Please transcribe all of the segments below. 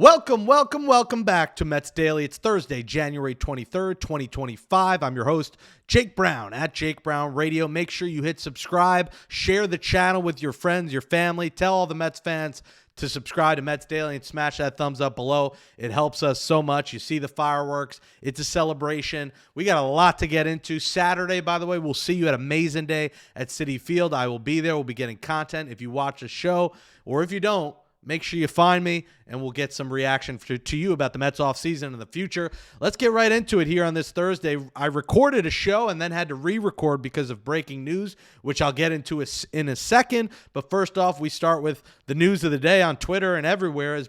Welcome back to Mets Daily. It's Thursday, January 23rd, 2025. I'm your host, Jake Brown, at Jake Brown Radio. Make sure you hit subscribe, share the channel with your friends, your family. Tell all the Mets fans to subscribe to Mets Daily and smash that thumbs up below. It helps us so much. You see the fireworks. It's a celebration. We got a lot to get into. Saturday, by the way, we'll see you at Amazing Day at Citi Field. I will be there. We'll be getting content. If you watch the show, or if you don't, make sure you find me, and we'll get some reaction to you about the Mets offseason and the future. Let's get right into it here on this Thursday. I recorded a show and then had to re-record because of breaking news, which I'll get into in a second. But first off, we start with the news of the day on Twitter and everywhere is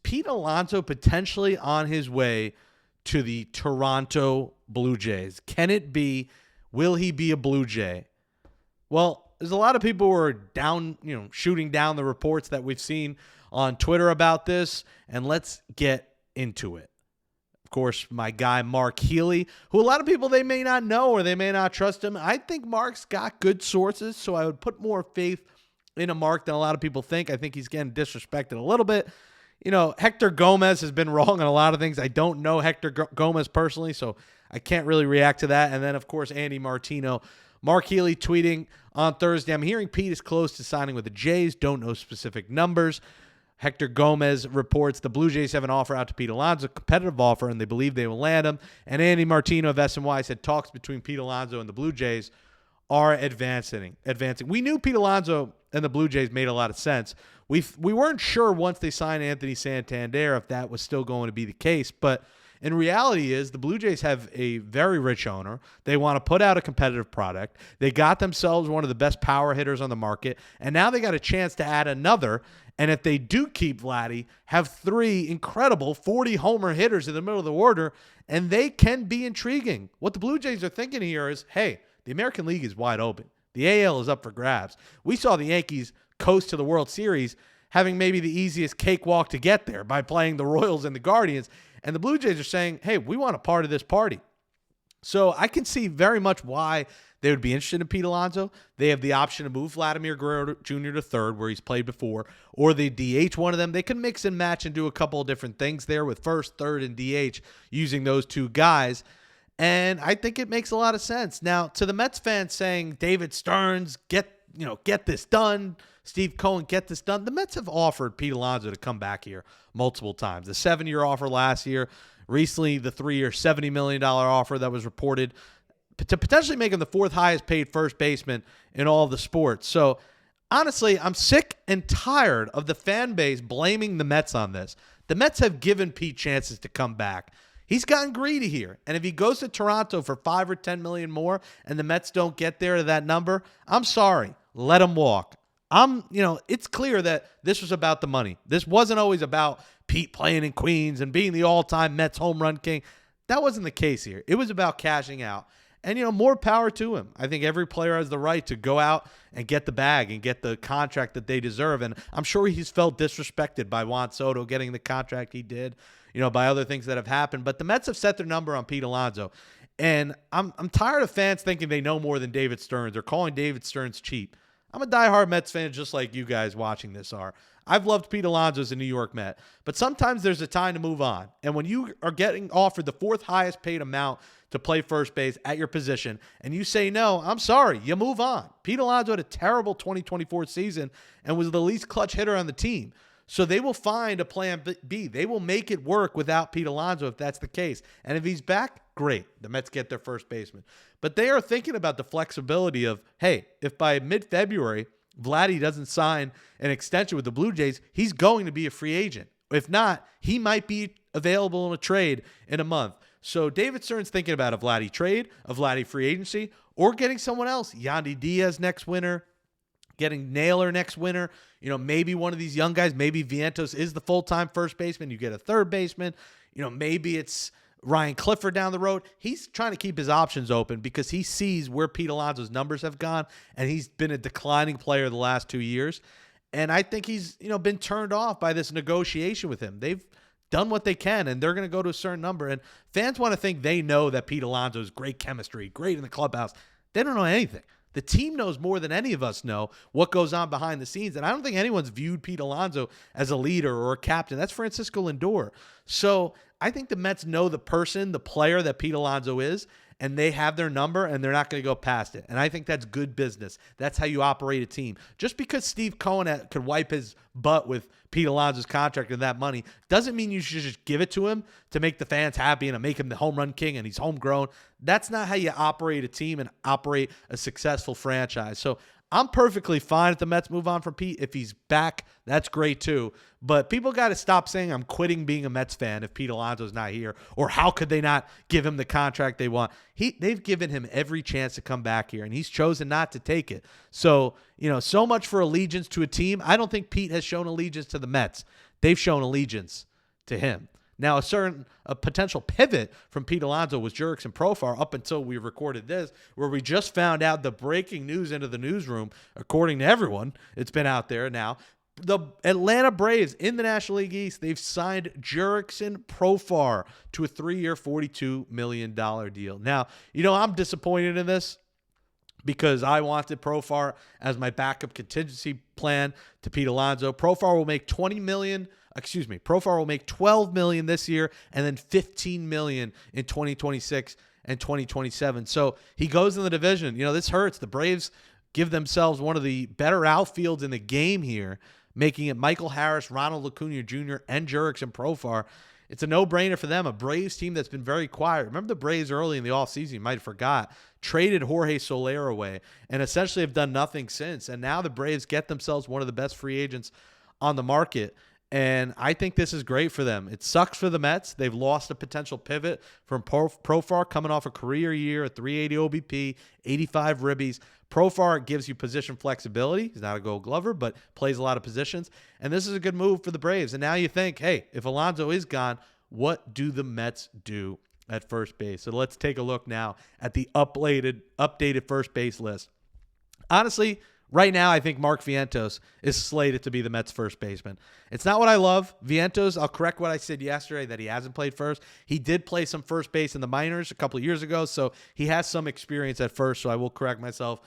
Pete Alonso potentially on his way to the Toronto Blue Jays? Can it be? Will he be a Blue Jay? Well, there's a lot of people who are shooting down the reports that we've seen on Twitter about this, and let's get into it. Of course, my guy Mark Healy, who a lot of people, they may not know or they may not trust him. I think Mark's got good sources, so I would put more faith in a Mark than a lot of people think. I think he's getting disrespected a little bit. Hector Gomez has been wrong on a lot of things. I don't know Hector Gomez personally, so I can't really react to that. And then, of course, Andy Martino. Mark Healy tweeting on Thursday, I'm hearing Pete is close to signing with the Jays. Don't know specific numbers. Hector Gomez reports the Blue Jays have an offer out to Pete Alonso, a competitive offer, and they believe they will land him. And Andy Martino of SNY said talks between Pete Alonso and the Blue Jays are advancing. We knew Pete Alonso and the Blue Jays made a lot of sense. We weren't sure once they signed Anthony Santander if that was still going to be the case, but in reality is the Blue Jays have a very rich owner. They want to put out a competitive product. They got themselves one of the best power hitters on the market, and now they got a chance to add another. And if they do keep Vladdy, have three incredible 40-homer hitters in the middle of the order, and they can be intriguing. What the Blue Jays are thinking here is, hey, the American League is wide open. The AL is up for grabs. We saw the Yankees coast to the World Series, having maybe the easiest cakewalk to get there by playing the Royals and the Guardians. And the Blue Jays are saying, hey, we want a part of this party. So I can see very much why they would be interested in Pete Alonso. They have the option to move Vladimir Guerrero Jr. to third, where he's played before, or they DH one of them. They can mix and match and do a couple of different things there with first, third, and DH using those two guys. And I think it makes a lot of sense. Now, to the Mets fans saying, David Stearns, get this done. Steve Cohen, get this done. The Mets have offered Pete Alonso to come back here multiple times. The 7-year offer last year, recently the 3-year $70 million offer that was reported to potentially make him the fourth highest paid first baseman in all of the sports. So honestly, I'm sick and tired of the fan base blaming the Mets on this. The Mets have given Pete chances to come back. He's gotten greedy here. And if he goes to Toronto for $5 or $10 million more and the Mets don't get there to that number, I'm sorry. Let him walk. It's clear that this was about the money. This wasn't always about Pete playing in Queens and being the all-time Mets home run king. That wasn't the case here. It was about cashing out. And, more power to him. I think every player has the right to go out and get the bag and get the contract that they deserve. And I'm sure he's felt disrespected by Juan Soto getting the contract he did, by other things that have happened. But the Mets have set their number on Pete Alonso. And I'm tired of fans thinking they know more than David Stearns. They're calling David Stearns cheap. I'm a diehard Mets fan just like you guys watching this are. I've loved Pete Alonso as a New York Met, but sometimes there's a time to move on. And when you are getting offered the fourth highest paid amount to play first base at your position and you say no, I'm sorry, you move on. Pete Alonso had a terrible 2024 season and was the least clutch hitter on the team. So they will find a plan B. They will make it work without Pete Alonso if that's the case. And if he's back, great. The Mets get their first baseman. But they are thinking about the flexibility of, hey, if by mid-February Vladdy doesn't sign an extension with the Blue Jays, he's going to be a free agent. If not, he might be available in a trade in a month. So David Stern's thinking about a Vladdy trade, a Vladdy free agency, or getting someone else. Yandy Diaz next winter, getting Naylor next winter. Maybe one of these young guys, maybe Vientos is the full-time first baseman. You get a third baseman. Maybe it's Ryan Clifford down the road. He's trying to keep his options open because he sees where Pete Alonso's numbers have gone, and he's been a declining player the last 2 years. And I think he's, been turned off by this negotiation with him. They've done what they can, and they're going to go to a certain number. And fans want to think they know that Pete Alonso is great chemistry, great in the clubhouse. They don't know anything. The team knows more than any of us know what goes on behind the scenes. And I don't think anyone's viewed Pete Alonso as a leader or a captain. That's Francisco Lindor. So I think the Mets know the person, the player that Pete Alonso is, and they have their number, and they're not going to go past it. And I think that's good business. That's how you operate a team. Just because Steve Cohen could wipe his butt with Pete Alonso's contract and that money doesn't mean you should just give it to him to make the fans happy and to make him the home run king and he's homegrown. That's not how you operate a team and operate a successful franchise. So I'm perfectly fine if the Mets move on from Pete. If he's back, that's great too. But people got to stop saying I'm quitting being a Mets fan if Pete Alonso's not here, or how could they not give him the contract they want? They've given him every chance to come back here, and he's chosen not to take it. So, so much for allegiance to a team. I don't think Pete has shown allegiance to the Mets. They've shown allegiance to him. Now, a potential pivot from Pete Alonso was Jurickson Profar up until we recorded this, where we just found out the breaking news into the newsroom, according to everyone. It's been out there now. The Atlanta Braves in the National League East, they've signed Jurickson Profar to a 3-year, $42 million deal. Now, I'm disappointed in this because I wanted Profar as my backup contingency plan to Pete Alonso. Profar will make $12 million this year and then $15 million in 2026 and 2027. So he goes in the division. This hurts. The Braves give themselves one of the better outfields in the game here, making it Michael Harris, Ronald Acuna Jr., and Jurickson Profar. It's a no-brainer for them, a Braves team that's been very quiet. Remember the Braves early in the offseason, you might have forgot, traded Jorge Soler away and essentially have done nothing since. And now the Braves get themselves one of the best free agents on the market. And I think this is great for them. It sucks for the Mets. They've lost a potential pivot from Profar coming off a career year, a 380 OBP, 85 ribbies. Profar gives you position flexibility. He's not a Gold Glover, but plays a lot of positions. And this is a good move for the Braves. And now you think, hey, if Alonso is gone, what do the Mets do at first base? So let's take a look now at the updated first base list. Honestly, right now, I think Mark Vientos is slated to be the Mets' first baseman. It's not what I love. Vientos, I'll correct what I said yesterday, that he hasn't played first. He did play some first base in the minors a couple of years ago, so he has some experience at first, so I will correct myself.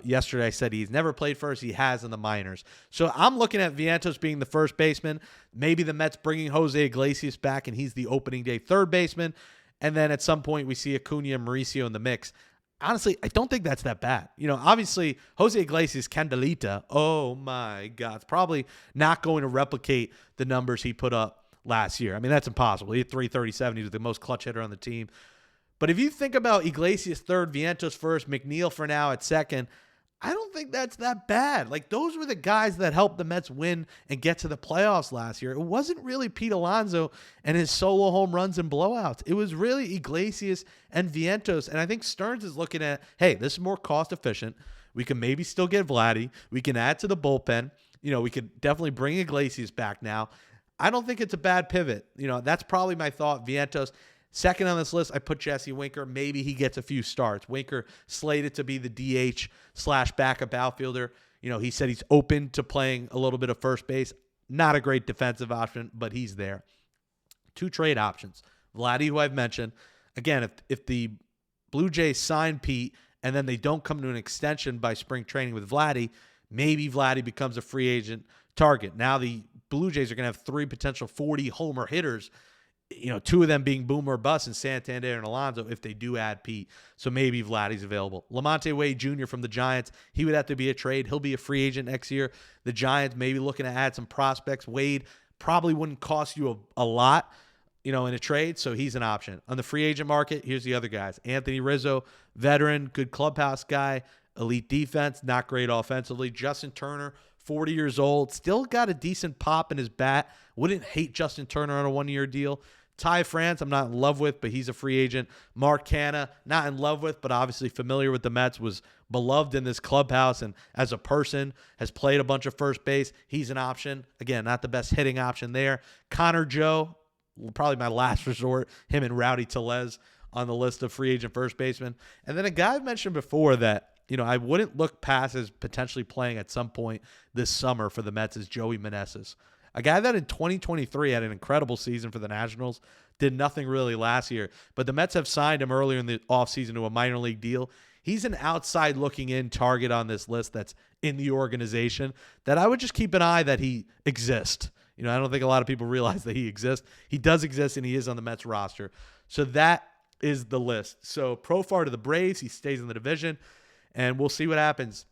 Yesterday, I said he's never played first. He has in the minors. So I'm looking at Vientos being the first baseman. Maybe the Mets bringing Jose Iglesias back, and he's the opening day third baseman. And then at some point, we see Acuna and Mauricio in the mix. Honestly, I don't think that's that bad. Obviously, Jose Iglesias Candelita, oh my God, it's probably not going to replicate the numbers he put up last year. I mean, that's impossible. He had 337. He was the most clutch hitter on the team. But if you think about Iglesias third, Vientos first, McNeil for now at second, I don't think that's that bad. Like, those were the guys that helped the Mets win and get to the playoffs last year. It wasn't really Pete Alonso and his solo home runs and blowouts. It was really Iglesias and Vientos. And I think Stearns is looking at, hey, this is more cost efficient. We can maybe still get Vladdy. We can add to the bullpen. We could definitely bring Iglesias back now. I don't think it's a bad pivot. That's probably my thought. Vientos. Second on this list, I put Jesse Winker. Maybe he gets a few starts. Winker slated to be the DH/backup outfielder. He said he's open to playing a little bit of first base. Not a great defensive option, but he's there. Two trade options. Vladdy, who I've mentioned. Again, if the Blue Jays sign Pete and then they don't come to an extension by spring training with Vladdy, maybe Vladdy becomes a free agent target. Now the Blue Jays are going to have three potential 40-homer hitters, two of them being boom or bust in Santander and Alonso if they do add Pete. So maybe Vladdy's available. Lamonte Wade Jr. from the Giants, he would have to be a trade. He'll be a free agent next year. The Giants maybe looking to add some prospects. Wade probably wouldn't cost you a lot, in a trade, so he's an option. On the free agent market, here's the other guys. Anthony Rizzo, veteran, good clubhouse guy, elite defense, not great offensively. Justin Turner, 40 years old, still got a decent pop in his bat. Wouldn't hate Justin Turner on a one-year deal. Ty France, I'm not in love with, but he's a free agent. Mark Canha, not in love with, but obviously familiar with the Mets, was beloved in this clubhouse and as a person has played a bunch of first base. He's an option. Again, not the best hitting option there. Connor Joe, probably my last resort, him and Rowdy Tellez on the list of free agent first basemen. And then a guy I mentioned before that, I wouldn't look past as potentially playing at some point this summer for the Mets is Joey Meneses. A guy that in 2023 had an incredible season for the Nationals, did nothing really last year, but the Mets have signed him earlier in the offseason to a minor league deal. he's an outside looking in target on this list that's in the organization that I would just keep an eye that he exists. I don't think a lot of people realize that he exists. He does exist, and he is on the Mets roster. So that is the list. So Profar to the Braves. He stays in the division, and we'll see what happens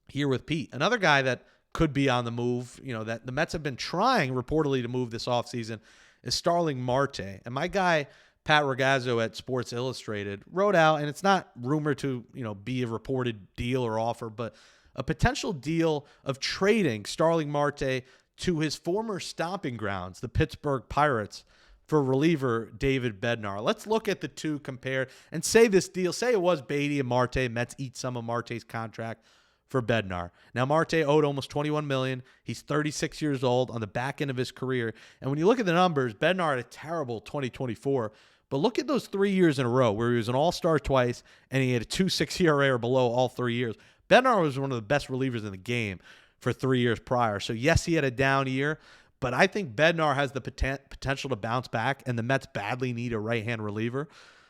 here with Pete. Another guy that could be on the move, that the Mets have been trying reportedly to move this offseason is Starling Marte. And my guy, Pat Ragazzo at Sports Illustrated, wrote out, and it's not rumored to, be a reported deal or offer, but a potential deal of trading Starling Marte to his former stomping grounds, the Pittsburgh Pirates, for reliever David Bednar. Let's look at the two compared and say this deal, say it was Beatty and Marte, Mets eat some of Marte's contract for Bednar. Now, Marte owed almost $21 million. He's 36 years old on the back end of his career. And when you look at the numbers, Bednar had a terrible 2024. But look at those 3 years in a row where he was an all-star twice and he had a 2.6 ERA or below all 3 years. Bednar was one of the best relievers in the game for 3 years prior. So, yes, he had a down year, but I think Bednar has the potential to bounce back, and the Mets badly need a right-hand reliever.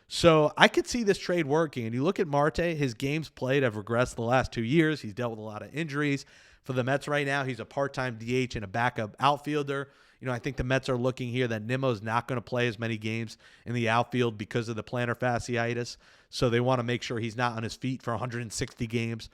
So I could see this trade working. And you look at Marte, his games played have regressed the last 2 years. He's dealt with a lot of injuries. For the Mets right now, he's a part-time DH and a backup outfielder. I think the Mets are looking here that Nimmo's not going to play as many games in the outfield because of the plantar fasciitis. So they want to make sure he's not on his feet for 160 games.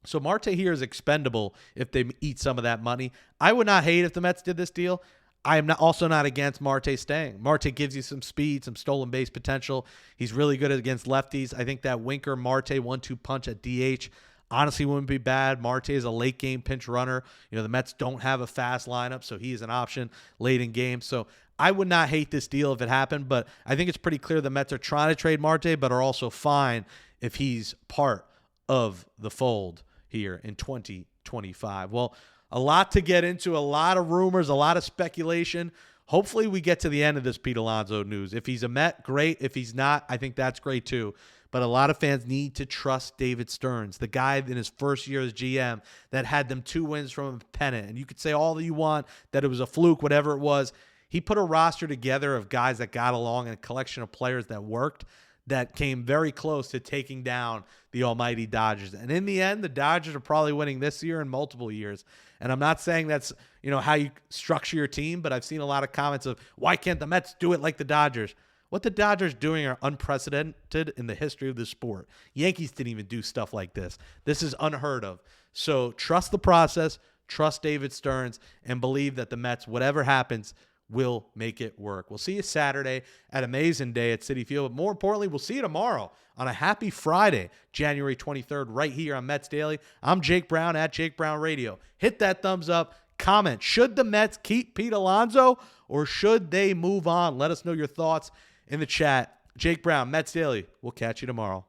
So Marte here is expendable if they eat some of that money. I would not hate if the Mets did this deal. I am also not against Marte staying. Marte gives you some speed, some stolen base potential. He's really good against lefties. I think that Winker-Marte 1-2 punch at DH honestly wouldn't be bad. Marte is a late game pinch runner. The Mets don't have a fast lineup, so he is an option late in games. So I would not hate this deal if it happened, but I think it's pretty clear the Mets are trying to trade Marte, but are also fine if he's part of the fold here in 2025. Well, a lot to get into, a lot of rumors, a lot of speculation. Hopefully we get to the end of this Pete Alonso news. If he's a Met, great. If he's not, I think that's great too. But a lot of fans need to trust David Stearns, the guy in his first year as GM that had them 2 wins from a pennant. And you could say all that you want, that it was a fluke, whatever it was. He put a roster together of guys that got along and a collection of players that worked, that came very close to taking down the almighty Dodgers. And in the end, the Dodgers are probably winning this year and multiple years. And I'm not saying that's, how you structure your team, but I've seen a lot of comments of, why can't the Mets do it like the Dodgers? What the Dodgers doing are unprecedented in the history of the sport. Yankees didn't even do stuff like this. This is unheard of. So trust the process, trust David Stearns, and believe that the Mets, whatever happens, will make it work. We'll see you Saturday at Amazing Day at Citi Field. But more importantly, we'll see you tomorrow on a happy Friday, January 23rd, right here on Mets Daily. I'm Jake Brown at Jake Brown Radio. Hit that thumbs up. Comment, should the Mets keep Pete Alonso or should they move on? Let us know your thoughts in the chat. Jake Brown, Mets Daily. We'll catch you tomorrow.